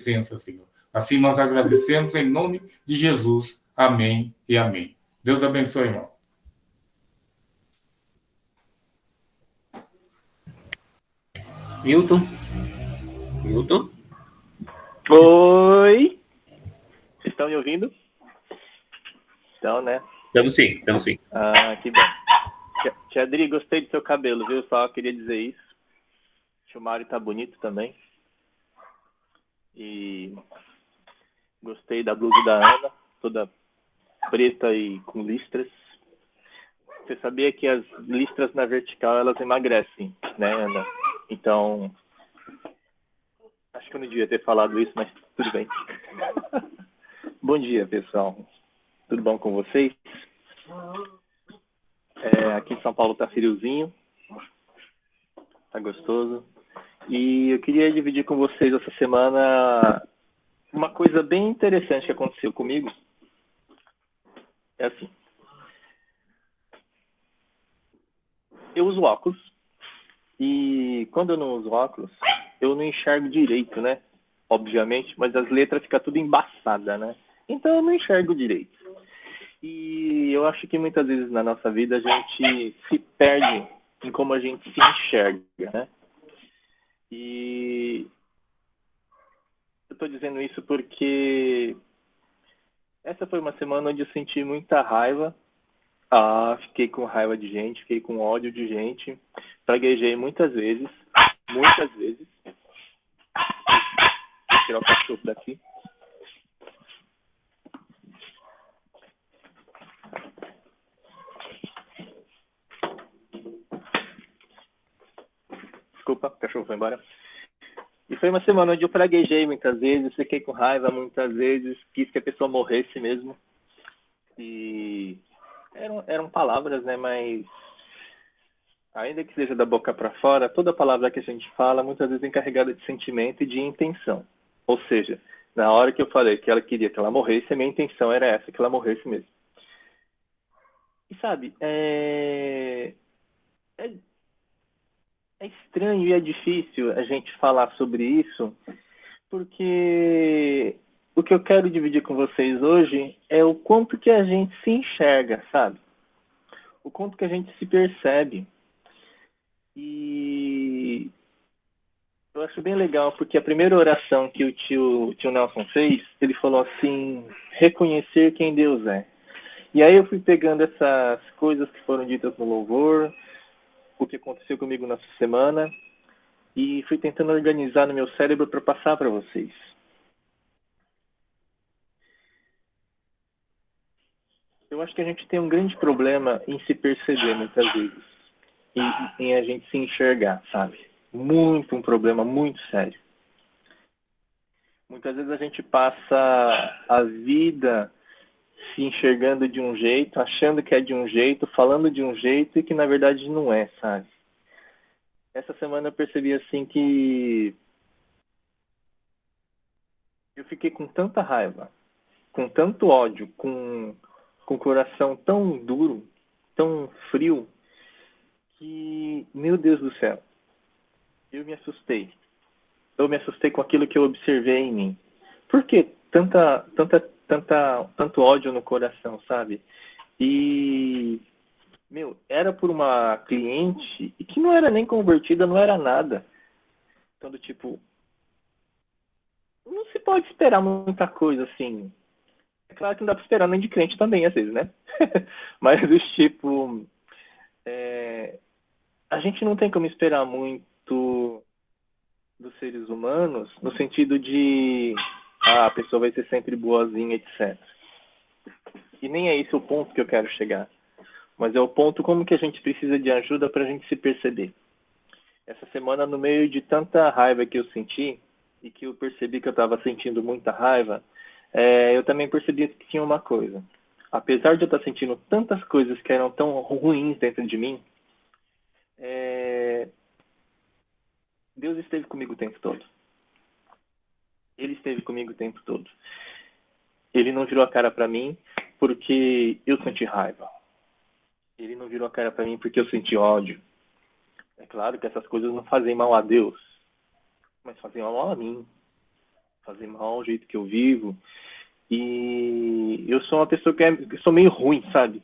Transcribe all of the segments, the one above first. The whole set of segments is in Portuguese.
presença, Senhor. Assim nós agradecemos em nome de Jesus. Amém e amém. Deus abençoe, irmão. Milton? Milton? Oi! Vocês estão me ouvindo? Então, né? Estamos sim. Ah, que bom. Tia Adri, gostei do seu cabelo, viu? Só queria dizer isso. O Mário tá bonito também. E gostei da blusa da Ana, toda preta e com listras. Você sabia que as listras na vertical, elas emagrecem, né, Ana? Então, acho que eu não devia ter falado isso, mas tudo bem. Bom dia, pessoal. Tudo bom com vocês? Aqui em São Paulo tá friozinho. Tá gostoso. E eu queria dividir com vocês essa semana uma coisa bem interessante que aconteceu comigo. É assim. Eu uso óculos. E quando eu não uso óculos, eu não enxergo direito, né? Obviamente, mas as letras ficam tudo embaçada, né? Então eu não enxergo direito. E eu acho que muitas vezes na nossa vida a gente se perde em como a gente se enxerga, né? E eu tô dizendo isso porque essa foi uma semana onde eu senti muita raiva. Fiquei com raiva de gente, fiquei com ódio de gente, praguejei muitas vezes. Vou tirar o cachorro daqui. Desculpa, o cachorro foi embora. E foi uma semana onde eu praguejei muitas vezes, fiquei com raiva muitas vezes, quis que a pessoa morresse mesmo. E eram palavras, né? Mas ainda que seja da boca para fora, toda palavra que a gente fala muitas vezes é encarregada de sentimento e de intenção. Ou seja, na hora que eu falei que ela queria que ela morresse, a minha intenção era essa, que ela morresse mesmo. E sabe, é estranho e é difícil a gente falar sobre isso, porque o que eu quero dividir com vocês hoje é o quanto que a gente se enxerga, sabe? O quanto que a gente se percebe. E eu acho bem legal, porque a primeira oração que o tio Nelson fez, ele falou assim, reconhecer quem Deus é. E aí eu fui pegando essas coisas que foram ditas no louvor, o que aconteceu comigo nessa semana, e fui tentando organizar no meu cérebro para passar para vocês. Eu acho que a gente tem um grande problema em se perceber muitas vezes, em a gente se enxergar, sabe? Um problema muito sério. Muitas vezes a gente passa a vida se enxergando de um jeito, achando que é de um jeito, falando de um jeito e que na verdade não é, sabe? Essa semana eu percebi assim que eu fiquei com tanta raiva, com tanto ódio, com o coração tão duro, tão frio, que, meu Deus do céu, eu me assustei. Eu me assustei com aquilo que eu observei em mim. Por que tanto ódio no coração, sabe? E, era por uma cliente e que não era nem convertida, não era nada. Então, do tipo, não se pode esperar muita coisa, assim. É claro que não dá pra esperar nem de crente também, às vezes, né? Mas, do tipo, a gente não tem como esperar muito dos seres humanos, no sentido de a pessoa vai ser sempre boazinha, etc. E nem é esse o ponto que eu quero chegar. Mas é o ponto como que a gente precisa de ajuda para a gente se perceber. Essa semana, no meio de tanta raiva que eu senti, e que eu percebi que eu estava sentindo muita raiva, eu também percebi que tinha uma coisa. Apesar de eu estar sentindo tantas coisas que eram tão ruins dentro de mim, Deus esteve comigo o tempo todo. Ele esteve comigo o tempo todo. Ele não virou a cara para mim porque eu senti raiva. Ele não virou a cara para mim porque eu senti ódio. É claro que essas coisas não fazem mal a Deus, mas fazem mal a mim. fazer mal ao jeito que eu vivo. E eu sou uma pessoa que sou meio ruim, sabe?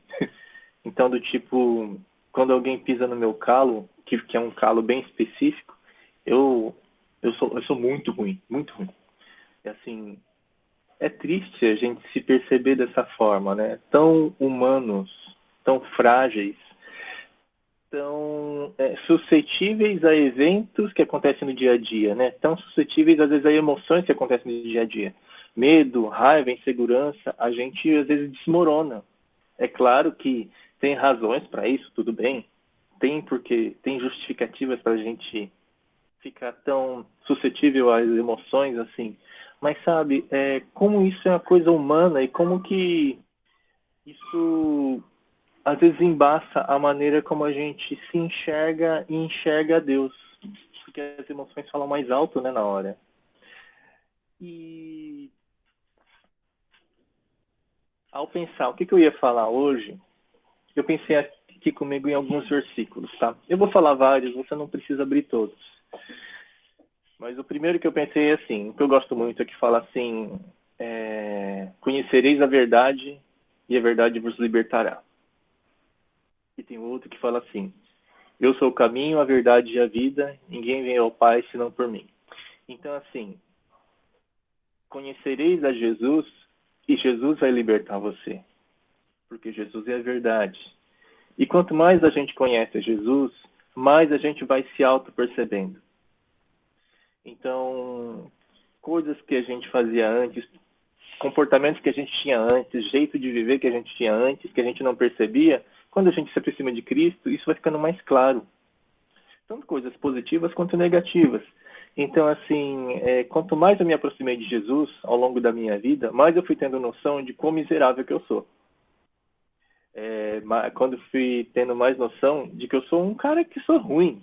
Então, do tipo, quando alguém pisa no meu calo, que é um calo bem específico, eu sou muito ruim, muito ruim. E assim, é triste a gente se perceber dessa forma, né? Tão humanos, tão frágeis, tão suscetíveis a eventos que acontecem no dia a dia, né? Tão suscetíveis, às vezes, a emoções que acontecem no dia a dia. Medo, raiva, insegurança, a gente, às vezes, desmorona. É claro que tem razões para isso, tudo bem. Tem justificativas para a gente ficar tão suscetível às emoções, assim. Mas, sabe, como isso é uma coisa humana e como que isso às vezes embaça a maneira como a gente se enxerga e enxerga a Deus. Porque as emoções falam mais alto, né, na hora. E ao pensar o que eu ia falar hoje, eu pensei aqui comigo em alguns versículos, tá? Eu vou falar vários, você não precisa abrir todos. Mas o primeiro que eu pensei é assim, o que eu gosto muito é que fala assim, conhecereis a verdade e a verdade vos libertará. E tem outro que fala assim, eu sou o caminho, a verdade e a vida, ninguém vem ao Pai senão por mim. Então, assim, conhecereis a Jesus e Jesus vai libertar você, porque Jesus é a verdade. E quanto mais a gente conhece Jesus, mais a gente vai se auto-percebendo. Então, coisas que a gente fazia antes, comportamentos que a gente tinha antes, jeito de viver que a gente tinha antes, que a gente não percebia, quando a gente se aproxima de Cristo, isso vai ficando mais claro. Tanto coisas positivas quanto negativas. Então, assim, quanto mais eu me aproximei de Jesus ao longo da minha vida, mais eu fui tendo noção de quão miserável que eu sou. Quando fui tendo mais noção de que eu sou um cara que sou ruim,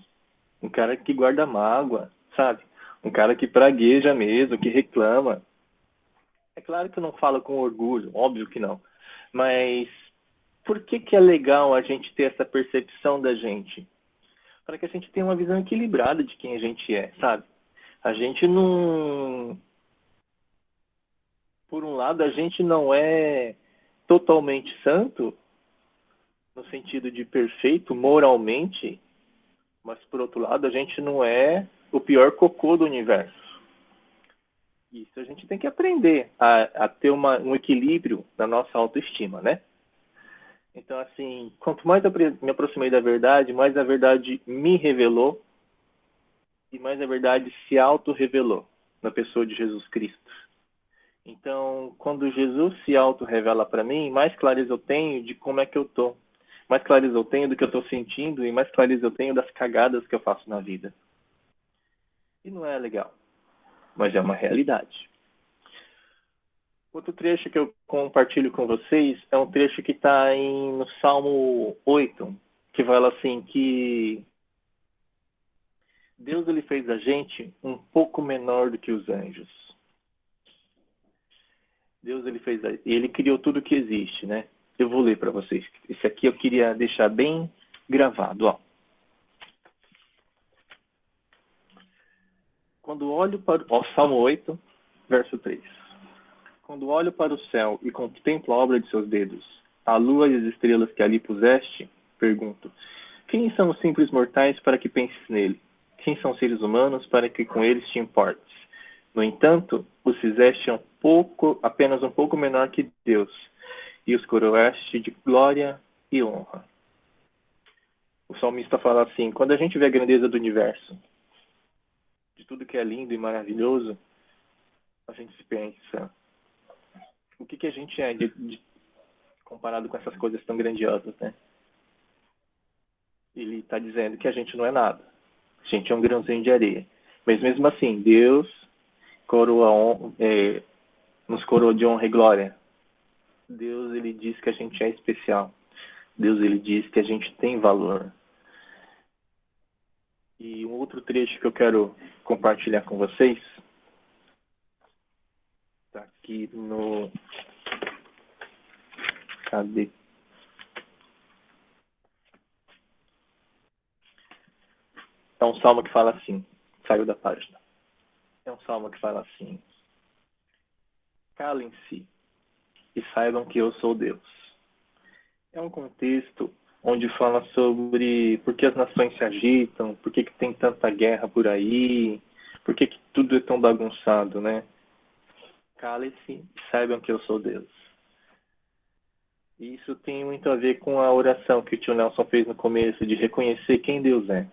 um cara que guarda mágoa, sabe? Um cara que pragueja mesmo, que reclama. É claro que eu não falo com orgulho, óbvio que não. Mas por que é legal a gente ter essa percepção da gente? Para que a gente tenha uma visão equilibrada de quem a gente é, sabe? A gente não... Por um lado, a gente não é totalmente santo, no sentido de perfeito moralmente, mas por outro lado, a gente não é o pior cocô do universo. Isso a gente tem que aprender a ter um equilíbrio na nossa autoestima, né? Então, assim, quanto mais eu me aproximei da verdade, mais a verdade me revelou e mais a verdade se auto-revelou na pessoa de Jesus Cristo. Então, quando Jesus se auto-revela para mim, mais clareza eu tenho de como é que eu tô. Mais clareza eu tenho do que eu estou sentindo e mais clareza eu tenho das cagadas que eu faço na vida. E não é legal, mas é uma realidade. Outro trecho que eu compartilho com vocês é um trecho que está no Salmo 8, que fala assim que Deus ele fez a gente um pouco menor do que os anjos. Deus ele criou tudo que existe, né? Eu vou ler para vocês. Esse aqui eu queria deixar bem gravado, ó. Quando olho para o Salmo 8, verso 3. Quando olho para o céu e contemplo a obra de seus dedos, a lua e as estrelas que ali puseste, pergunto: quem são os simples mortais para que penses nele? Quem são os seres humanos para que com eles te importes? No entanto, os fizeste apenas um pouco menor que Deus, e os coroaste de glória e honra. O salmista fala assim: quando a gente vê a grandeza do universo, de tudo que é lindo e maravilhoso, a gente se pensa, o que a gente é comparado com essas coisas tão grandiosas, né? Ele está dizendo que a gente não é nada. A gente é um grãozinho de areia. Mas mesmo assim, Deus nos coroa de honra e glória. Deus, ele diz que a gente é especial. Deus, ele diz que a gente tem valor. E um outro trecho que eu quero compartilhar com vocês está aqui no... Cadê? É um salmo que fala assim, saiu da página. É um salmo que fala assim: calem-se e saibam que eu sou Deus. É um contexto onde fala sobre por que as nações se agitam, por que tem tanta guerra por aí, por que tudo é tão bagunçado, né? Calem-se e saibam que eu sou Deus. E isso tem muito a ver com a oração que o tio Nelson fez no começo, de reconhecer quem Deus é.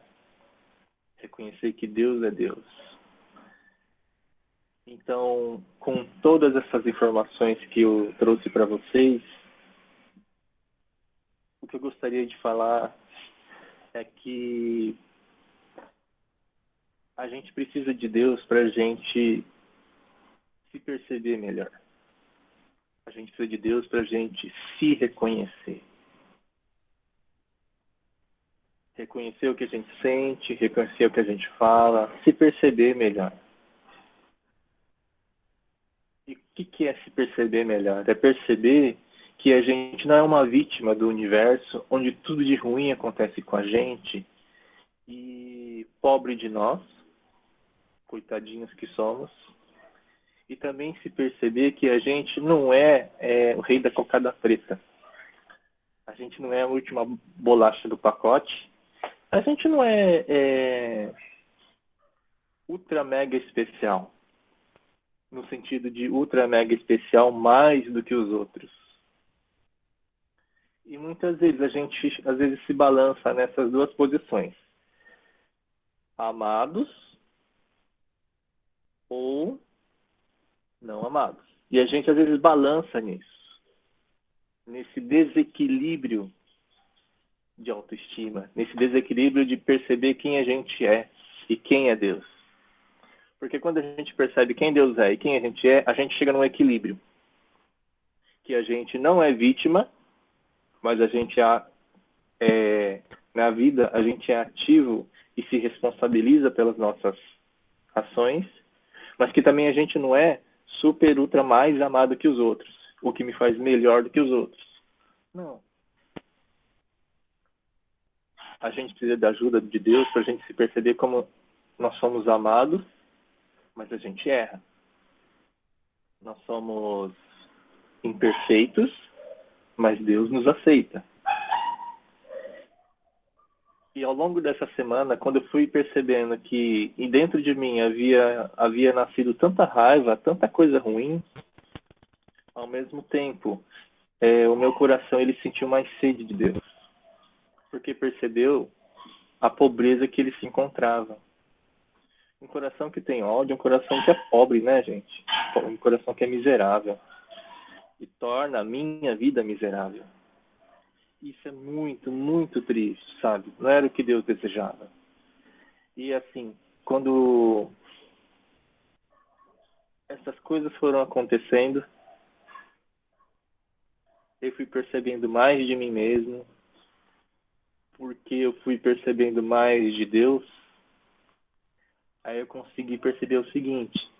Reconhecer que Deus é Deus. Então, com todas essas informações que eu trouxe para vocês, o que eu gostaria de falar é que a gente precisa de Deus para a gente se perceber melhor. A gente precisa de Deus para a gente se reconhecer. Reconhecer o que a gente sente, reconhecer o que a gente fala, se perceber melhor. E o que é se perceber melhor? É perceber que a gente não é uma vítima do universo, onde tudo de ruim acontece com a gente, e pobre de nós, coitadinhos que somos, e também se perceber que a gente não é o rei da cocada preta. A gente não é a última bolacha do pacote. A gente não é ultra mega especial, no sentido de ultra mega especial mais do que os outros. E muitas vezes a gente às vezes se balança nessas duas posições. Amados ou não amados. E a gente às vezes balança nisso. Nesse desequilíbrio de autoestima, nesse desequilíbrio de perceber quem a gente é e quem é Deus. Porque quando a gente percebe quem Deus é e quem a gente chega num equilíbrio. Que a gente não é vítima, mas a gente na vida a gente é ativo e se responsabiliza pelas nossas ações, mas que também a gente não é super, ultra mais amado que os outros, o que me faz melhor do que os outros. Não. A gente precisa da ajuda de Deus para a gente se perceber como nós somos amados, mas a gente erra. Nós somos imperfeitos, mas Deus nos aceita. E ao longo dessa semana, quando eu fui percebendo que dentro de mim havia nascido tanta raiva, tanta coisa ruim, ao mesmo tempo, o meu coração ele sentiu mais sede de Deus. Porque percebeu a pobreza que ele se encontrava. Um coração que tem ódio, um coração que é pobre, né, gente? Um coração que é miserável. E torna a minha vida miserável. Isso é muito, muito triste, sabe? Não era o que Deus desejava. E assim, quando essas coisas foram acontecendo, eu fui percebendo mais de mim mesmo, porque eu fui percebendo mais de Deus, aí eu consegui perceber o seguinte,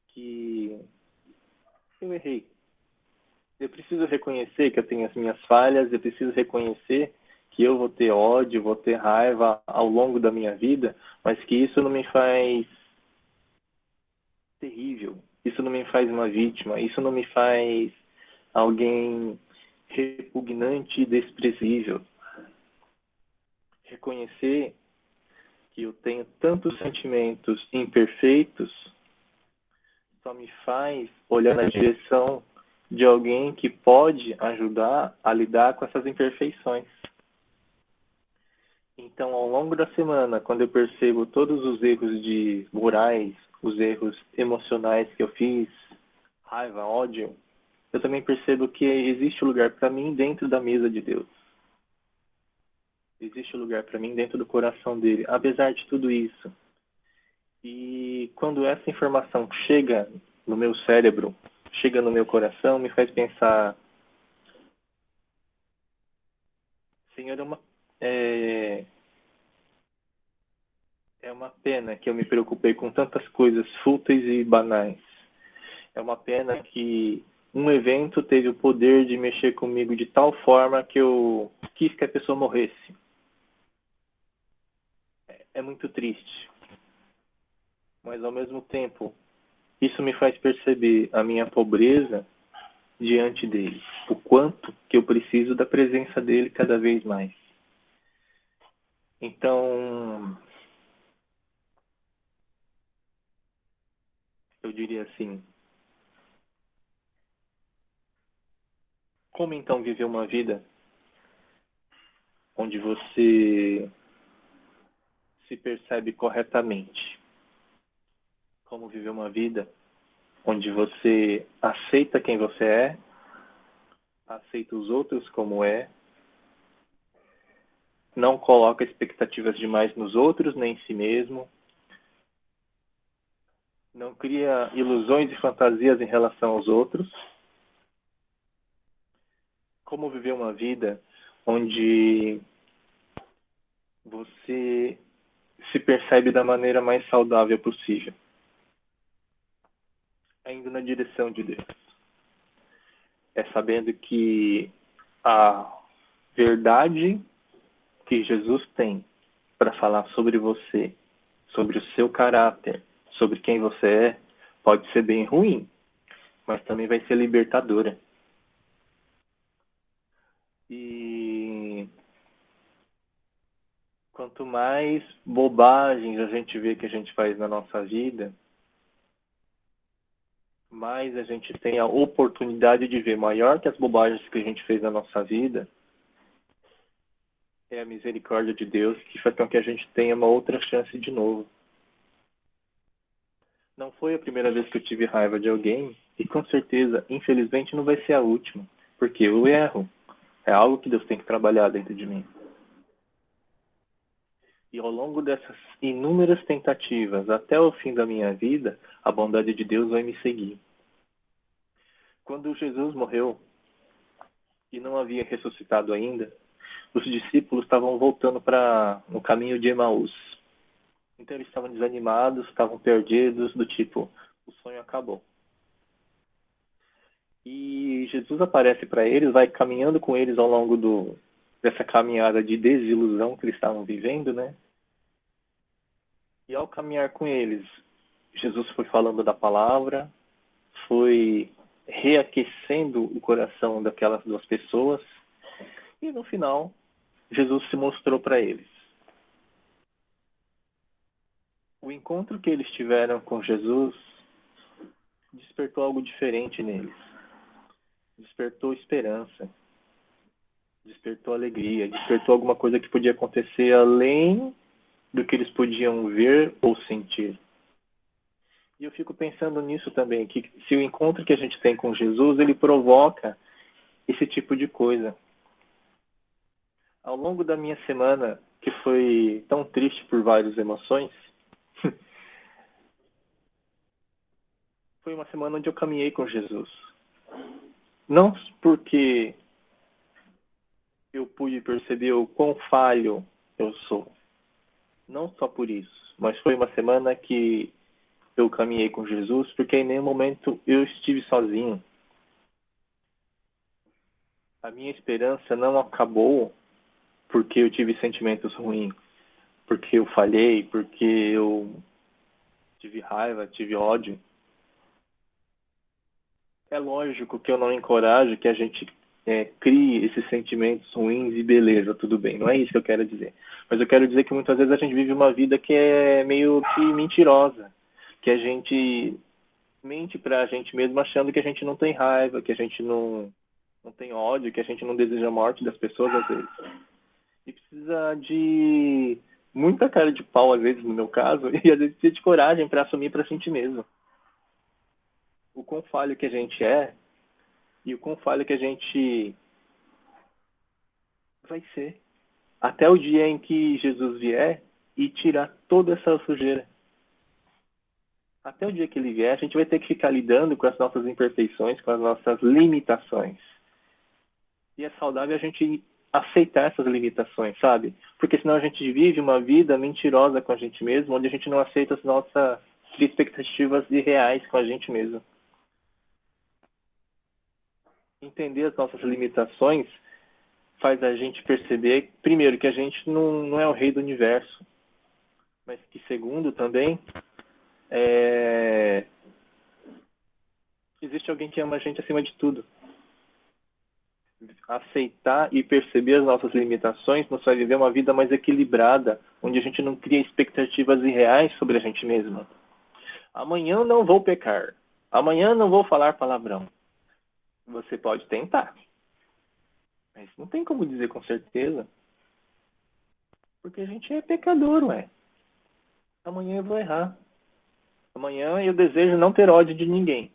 que eu errei. Eu preciso reconhecer que eu tenho as minhas falhas, eu preciso reconhecer que eu vou ter ódio, vou ter raiva ao longo da minha vida, mas que isso não me faz terrível, isso não me faz uma vítima, isso não me faz alguém repugnante e desprezível. Reconhecer que eu tenho tantos sentimentos imperfeitos só me faz olhar na direção de alguém que pode ajudar a lidar com essas imperfeições. Então, ao longo da semana, quando eu percebo todos os erros morais, os erros emocionais que eu fiz, raiva, ódio, eu também percebo que existe lugar para mim dentro da mesa de Deus. Existe lugar para mim dentro do coração dele, apesar de tudo isso. E quando essa informação chega no meu cérebro, chega no meu coração, me faz pensar, Senhor, é uma pena que eu me preocupei com tantas coisas fúteis e banais. É uma pena que um evento teve o poder de mexer comigo de tal forma que eu quis que a pessoa morresse. É muito triste. Mas ao mesmo tempo, Isso me faz perceber a minha pobreza diante dele, o quanto que eu preciso da presença dele cada vez mais. Então, eu diria assim, como então viver uma vida onde você se percebe corretamente? Como viver uma vida onde você aceita quem você é, aceita os outros como é, não coloca expectativas demais nos outros nem em si mesmo, não cria ilusões e fantasias em relação aos outros. Como viver uma vida onde você se percebe da maneira mais saudável possível, indo na direção de Deus. É sabendo que a verdade que Jesus tem para falar sobre você, sobre o seu caráter, sobre quem você é, pode ser bem ruim, mas também vai ser libertadora. E quanto mais bobagens a gente vê que a gente faz na nossa vida, mais a gente tem a oportunidade de ver, maior que as bobagens que a gente fez na nossa vida, é a misericórdia de Deus que faz com que a gente tenha uma outra chance de novo. Não foi a primeira vez que eu tive raiva de alguém e com certeza, infelizmente, não vai ser a última, porque eu erro. É algo que Deus tem que trabalhar dentro de mim. E ao longo dessas inúmeras tentativas, até o fim da minha vida, a bondade de Deus vai me seguir. Quando Jesus morreu e não havia ressuscitado ainda, os discípulos estavam voltando no caminho de Emaús. Então eles estavam desanimados, estavam perdidos, do tipo, o sonho acabou. E Jesus aparece para eles, vai caminhando com eles ao longo dessa caminhada de desilusão que eles estavam vivendo, né? E ao caminhar com eles, Jesus foi falando da palavra, foi reaquecendo o coração daquelas duas pessoas, e no final, Jesus se mostrou para eles. O encontro que eles tiveram com Jesus despertou algo diferente neles. Despertou esperança, despertou alegria, despertou alguma coisa que podia acontecer além do que eles podiam ver ou sentir. E eu fico pensando nisso também, que se o encontro que a gente tem com Jesus, ele provoca esse tipo de coisa. Ao longo da minha semana, que foi tão triste por várias emoções, foi uma semana onde eu caminhei com Jesus. Não porque eu pude perceber o quão falho eu sou. Não só por isso, mas foi uma semana que eu caminhei com Jesus, porque em nenhum momento eu estive sozinho. A minha esperança não acabou porque eu tive sentimentos ruins, porque eu falhei, porque eu tive raiva, tive ódio. É lógico que eu não encorajo que a gente crie esses sentimentos ruins e beleza, tudo bem. Não é isso que eu quero dizer. Mas eu quero dizer que muitas vezes a gente vive uma vida que é meio que mentirosa. Que a gente mente pra gente mesmo achando que a gente não tem raiva, que a gente não tem ódio, que a gente não deseja a morte das pessoas às vezes. E precisa de muita cara de pau, às vezes, no meu caso, e às vezes precisa de coragem para assumir pra gente mesmo. O quão falho que a gente é e o quão falho que a gente vai ser. Até o dia em que Jesus vier e tirar toda essa sujeira. Até o dia que ele vier, a gente vai ter que ficar lidando com as nossas imperfeições, com as nossas limitações. E é saudável a gente aceitar essas limitações, sabe? Porque senão a gente vive uma vida mentirosa com a gente mesmo, onde a gente não aceita as nossas expectativas irreais com a gente mesmo. Entender as nossas limitações faz a gente perceber, primeiro, que a gente não é o rei do universo, mas que, segundo, também, Existe alguém que ama a gente acima de tudo. Aceitar e perceber as nossas limitações nos faz viver uma vida mais equilibrada, onde a gente não cria expectativas irreais sobre a gente mesmo. Amanhã eu não vou pecar. Amanhã eu não vou falar palavrão. Você pode tentar. Mas não tem como dizer com certeza. Porque a gente é pecador, ué. Amanhã eu vou errar. Amanhã eu desejo não ter ódio de ninguém.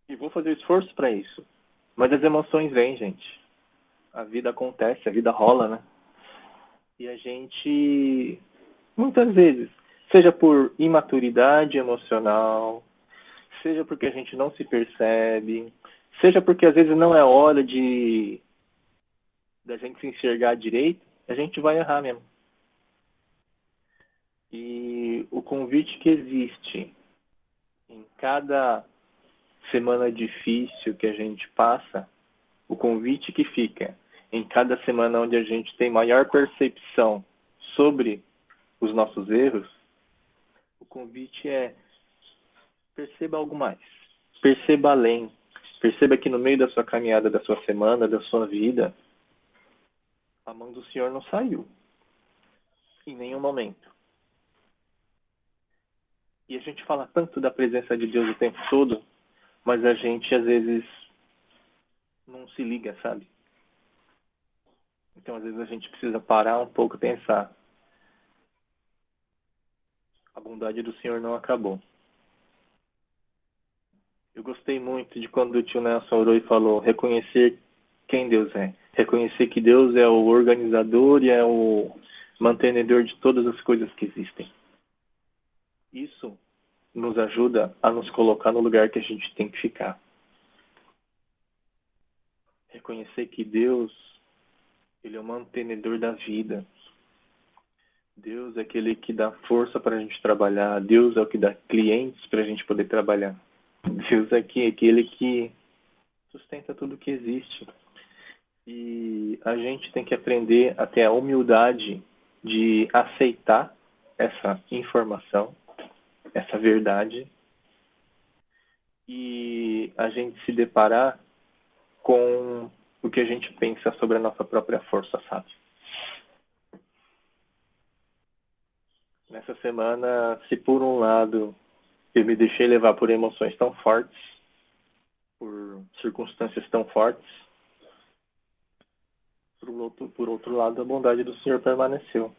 E vou fazer esforço para isso. Mas as emoções vêm, gente. A vida acontece, a vida rola, né? E a gente, muitas vezes, seja por imaturidade emocional, seja porque a gente não se percebe, seja porque às vezes não é hora da gente se enxergar direito, a gente vai errar mesmo. E o convite que existe em cada semana difícil que a gente passa, o convite que fica em cada semana onde a gente tem maior percepção sobre os nossos erros, o convite é: perceba algo mais, perceba além, perceba que no meio da sua caminhada, da sua semana, da sua vida, a mão do Senhor não saiu em nenhum momento. E a gente fala tanto da presença de Deus o tempo todo, mas a gente às vezes não se liga, sabe? Então às vezes a gente precisa parar um pouco e pensar: a bondade do Senhor não acabou. Eu gostei muito de quando o tio Nelson orou e falou: reconhecer quem Deus é. Reconhecer que Deus é o organizador e é o mantenedor de todas as coisas que existem. Isso nos ajuda a nos colocar no lugar que a gente tem que ficar. Reconhecer que Deus, Ele é o mantenedor da vida. Deus é aquele que dá força para a gente trabalhar. Deus é o que dá clientes para a gente poder trabalhar. Deus é aquele que sustenta tudo que existe. E a gente tem que aprender a ter a humildade de aceitar essa informação, essa verdade, e a gente se deparar com o que a gente pensa sobre a nossa própria força, sabe? Nessa semana, se por um lado eu me deixei levar por emoções tão fortes, por circunstâncias tão fortes, por outro lado, a bondade do Senhor permaneceu.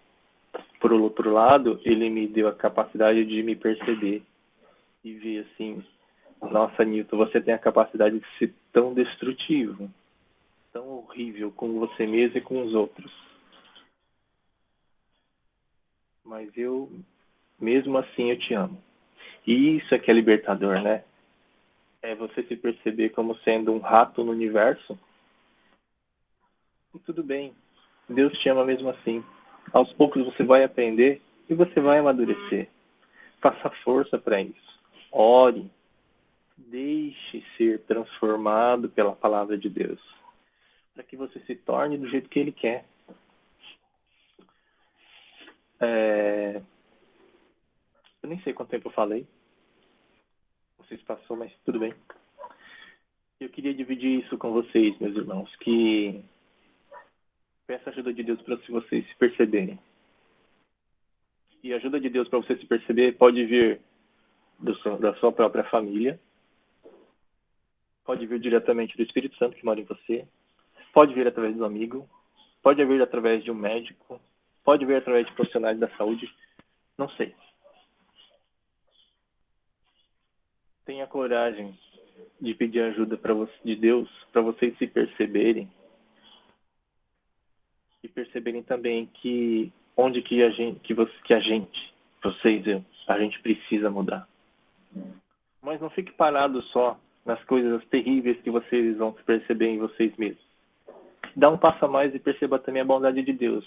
Por outro lado, Ele me deu a capacidade de me perceber e ver assim: nossa, Nilton, você tem a capacidade de ser tão destrutivo, tão horrível com você mesmo e com os outros. Mas mesmo assim, eu te amo. E isso é que é libertador, né? É você se perceber como sendo um rato no universo. E tudo bem. Deus te ama mesmo assim. Aos poucos você vai aprender e você vai amadurecer. Faça força para isso. Ore. Deixe ser transformado pela palavra de Deus, para que você se torne do jeito que Ele quer. Eu nem sei quanto tempo eu falei. Não sei se passou, mas tudo bem. Eu queria dividir isso com vocês, meus irmãos, que peça a ajuda de Deus para vocês se perceberem. E a ajuda de Deus para você se perceber pode vir da sua própria família, pode vir diretamente do Espírito Santo que mora em você, pode vir através do amigo, pode vir através de um médico, pode vir através de profissionais da saúde, não sei. Tenha coragem de pedir ajuda de Deus para vocês se perceberem e perceberem também que onde que a gente, vocês, a gente precisa mudar. Mas não fique parado só nas coisas terríveis que vocês vão se perceber em vocês mesmos. Dá um passo a mais e perceba também a bondade de Deus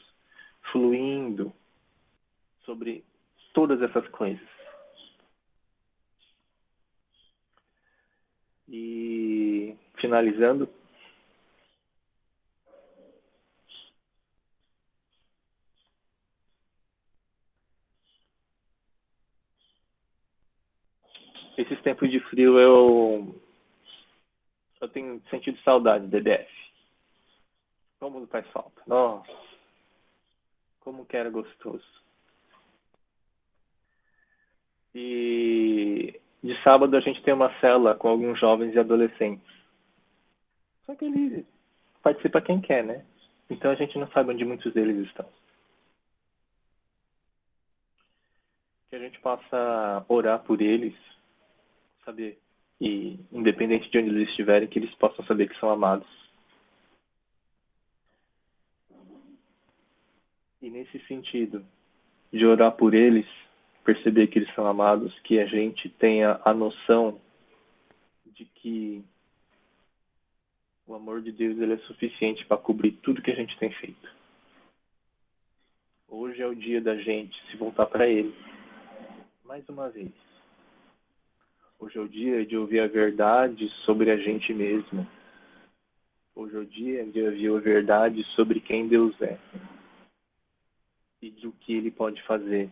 fluindo sobre todas essas coisas. E finalizando, esses tempos Brasil eu tenho sentido saudade do DF. Como faz falta. Nossa, como que era gostoso. E de sábado a gente tem uma célula com alguns jovens e adolescentes. Só que ele participa quem quer, né? Então a gente não sabe onde muitos deles estão. Que a gente possa orar por eles, saber, e independente de onde eles estiverem, que eles possam saber que são amados. E nesse sentido, de orar por eles, perceber que eles são amados, que a gente tenha a noção de que o amor de Deus ele é suficiente para cobrir tudo que a gente tem feito. Hoje é o dia da gente se voltar para Ele, mais uma vez. Hoje é o dia de ouvir a verdade sobre a gente mesmo. Hoje é o dia de ouvir a verdade sobre quem Deus é e do que Ele pode fazer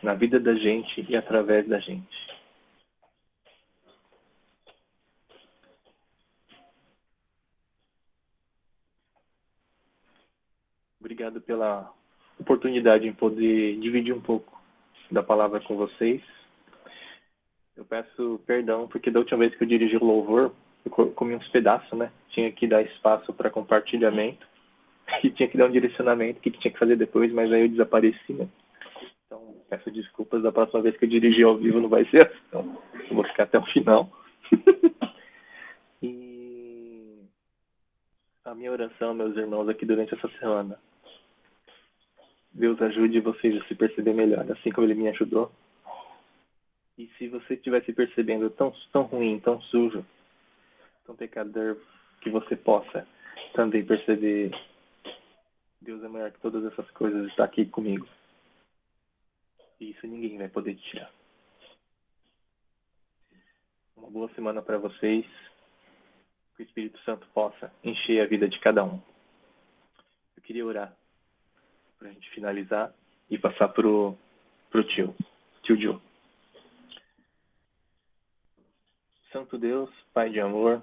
na vida da gente e através da gente. Obrigado pela oportunidade em poder dividir um pouco da palavra com vocês. Eu peço perdão porque da última vez que eu dirigi o louvor, eu comi uns pedaços, né? Tinha que dar espaço para compartilhamento e tinha que dar um direcionamento, o que tinha que fazer depois, mas aí eu desapareci, né? Então, peço desculpas, da próxima vez que eu dirigir ao vivo não vai ser assim, então eu vou ficar até o final. E a minha oração, meus irmãos, aqui durante essa semana, Deus ajude vocês a se perceber melhor, assim como Ele me ajudou. E se você estiver se percebendo tão ruim, tão sujo, tão pecador, que você possa também perceber Deus é maior que todas essas coisas, está aqui comigo. E isso ninguém vai poder te tirar. Uma boa semana para vocês. Que o Espírito Santo possa encher a vida de cada um. Eu queria orar para a gente finalizar e passar pro tio Joe. Santo Deus, Pai de amor,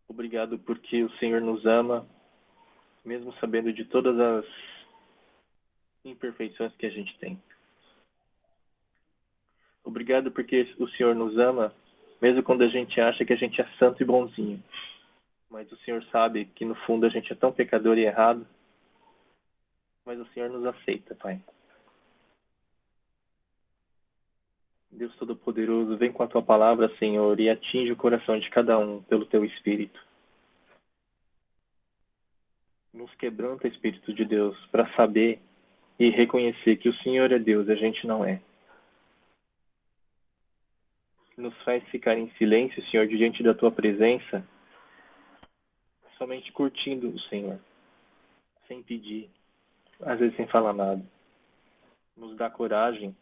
obrigado porque o Senhor nos ama, mesmo sabendo de todas as imperfeições que a gente tem. Obrigado porque o Senhor nos ama, mesmo quando a gente acha que a gente é santo e bonzinho. Mas o Senhor sabe que no fundo a gente é tão pecador e errado, mas o Senhor nos aceita, Pai. Deus Todo-Poderoso, vem com a Tua palavra, Senhor, e atinge o coração de cada um pelo Teu Espírito. Nos quebranta, Espírito de Deus, para saber e reconhecer que o Senhor é Deus, a gente não é. Nos faz ficar em silêncio, Senhor, diante da Tua presença, somente curtindo o Senhor, sem pedir, às vezes sem falar nada. Nos dá coragem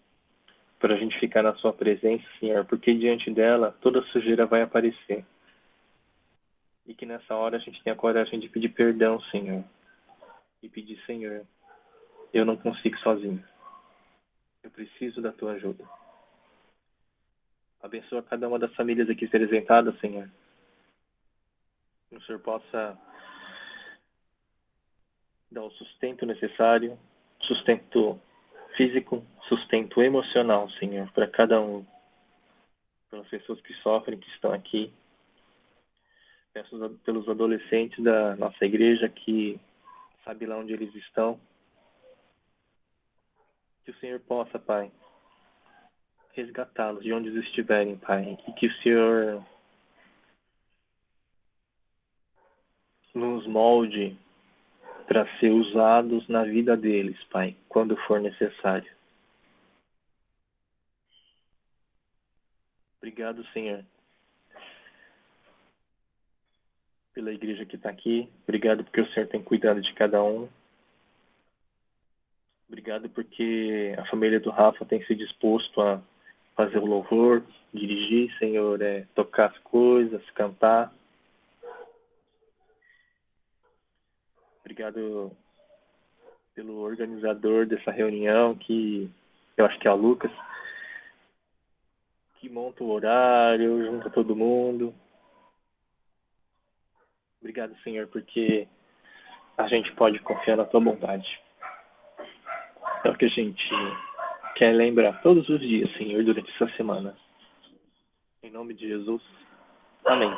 para a gente ficar na Sua presença, Senhor, porque diante dela toda sujeira vai aparecer. E que nessa hora a gente tenha coragem de pedir perdão, Senhor. E pedir, Senhor, eu não consigo sozinho. Eu preciso da Tua ajuda. Abençoa cada uma das famílias aqui representadas, Senhor. Que o Senhor possa dar o sustento necessário, sustento físico, sustento emocional, Senhor, para cada um. Pelas pessoas que sofrem, que estão aqui. Peço pelos adolescentes da nossa igreja que sabe lá onde eles estão. Que o Senhor possa, Pai, resgatá-los de onde eles estiverem, Pai. E que o Senhor nos molde para ser usados na vida deles, Pai, quando for necessário. Obrigado, Senhor, pela igreja que está aqui. Obrigado porque o Senhor tem cuidado de cada um. Obrigado porque a família do Rafa tem se disposto a fazer o louvor, dirigir, Senhor, tocar as coisas, cantar. Obrigado pelo organizador dessa reunião, que eu acho que é o Lucas, que monta o horário, junta todo mundo. Obrigado, Senhor, porque a gente pode confiar na tua bondade. É o que a gente quer lembrar todos os dias, Senhor, durante essa semana. Em nome de Jesus. Amém.